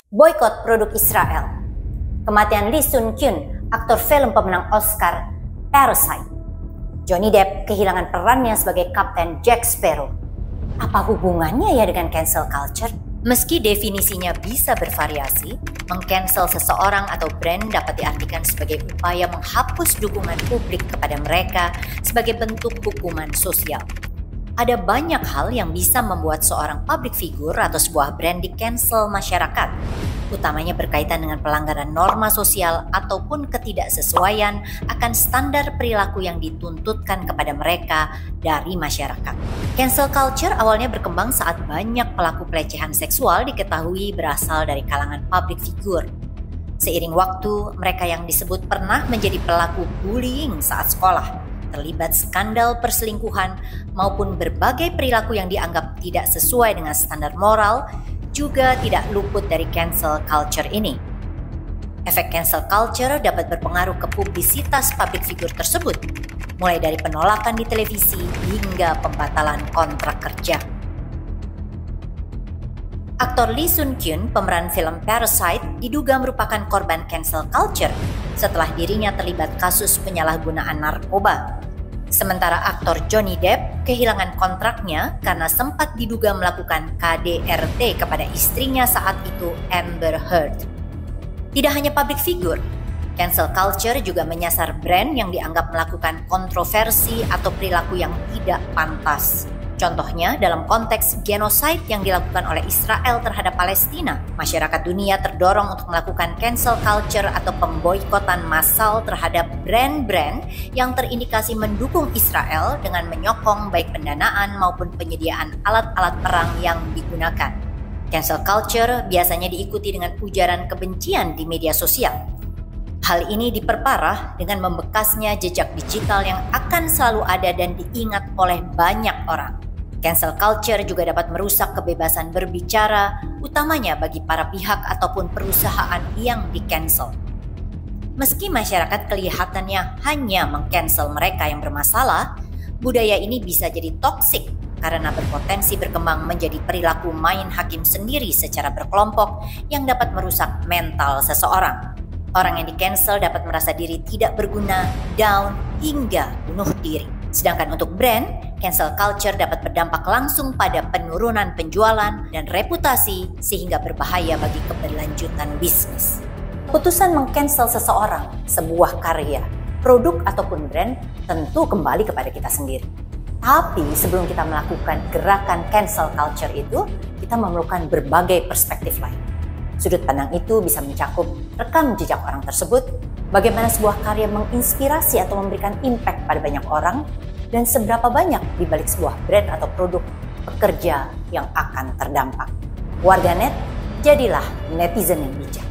Boykot produk Israel. Kematian Lee Sun Kyun, aktor film pemenang Oscar Parasite. Johnny Depp kehilangan perannya sebagai Kapten Jack Sparrow. Apa hubungannya ya dengan cancel culture? Meski definisinya bisa bervariasi, meng-cancel seseorang atau brand dapat diartikan sebagai upaya menghapus dukungan publik kepada mereka sebagai bentuk hukuman sosial. Ada banyak hal yang bisa membuat seorang public figure atau sebuah brand di-cancel masyarakat, utamanya berkaitan dengan pelanggaran norma sosial ataupun ketidaksesuaian akan standar perilaku yang dituntutkan kepada mereka dari masyarakat. Cancel culture awalnya berkembang saat banyak pelaku pelecehan seksual diketahui berasal dari kalangan public figure. Seiring waktu, mereka yang disebut pernah menjadi pelaku bullying saat sekolah, terlibat skandal perselingkuhan maupun berbagai perilaku yang dianggap tidak sesuai dengan standar moral juga tidak luput dari cancel culture ini. Efek cancel culture dapat berpengaruh ke publisitas public figure tersebut, mulai dari penolakan di televisi hingga pembatalan kontrak kerja. Aktor Lee Sun Kyun, pemeran film Parasite, diduga merupakan korban cancel culture setelah dirinya terlibat kasus penyalahgunaan narkoba. Sementara aktor Johnny Depp kehilangan kontraknya karena sempat diduga melakukan KDRT kepada istrinya saat itu, Amber Heard. Tidak hanya public figure, cancel culture juga menyasar brand yang dianggap melakukan kontroversi atau perilaku yang tidak pantas. Contohnya dalam konteks genocide yang dilakukan oleh Israel terhadap Palestina, masyarakat dunia terdorong untuk melakukan cancel culture atau pemboikotan massal terhadap brand-brand yang terindikasi mendukung Israel dengan menyokong baik pendanaan maupun penyediaan alat-alat perang yang digunakan. Cancel culture biasanya diikuti dengan ujaran kebencian di media sosial. Hal ini diperparah dengan membekasnya jejak digital yang akan selalu ada dan diingat oleh banyak orang. Cancel culture juga dapat merusak kebebasan berbicara, utamanya bagi para pihak ataupun perusahaan yang di-cancel. Meski masyarakat kelihatannya hanya meng-cancel mereka yang bermasalah, budaya ini bisa jadi toksik karena berpotensi berkembang menjadi perilaku main hakim sendiri secara berkelompok yang dapat merusak mental seseorang. Orang yang di-cancel dapat merasa diri tidak berguna, down, hingga bunuh diri. Sedangkan untuk brand, cancel culture dapat berdampak langsung pada penurunan penjualan dan reputasi sehingga berbahaya bagi keberlanjutan bisnis. Keputusan meng-cancel seseorang, sebuah karya, produk ataupun brand tentu kembali kepada kita sendiri. Tapi sebelum kita melakukan gerakan cancel culture itu, kita memerlukan berbagai perspektif lain. Sudut pandang itu bisa mencakup rekam jejak orang tersebut, bagaimana sebuah karya menginspirasi atau memberikan impact pada banyak orang, dan seberapa banyak di balik sebuah brand atau produk pekerja yang akan terdampak. Warganet, jadilah netizen yang bijak.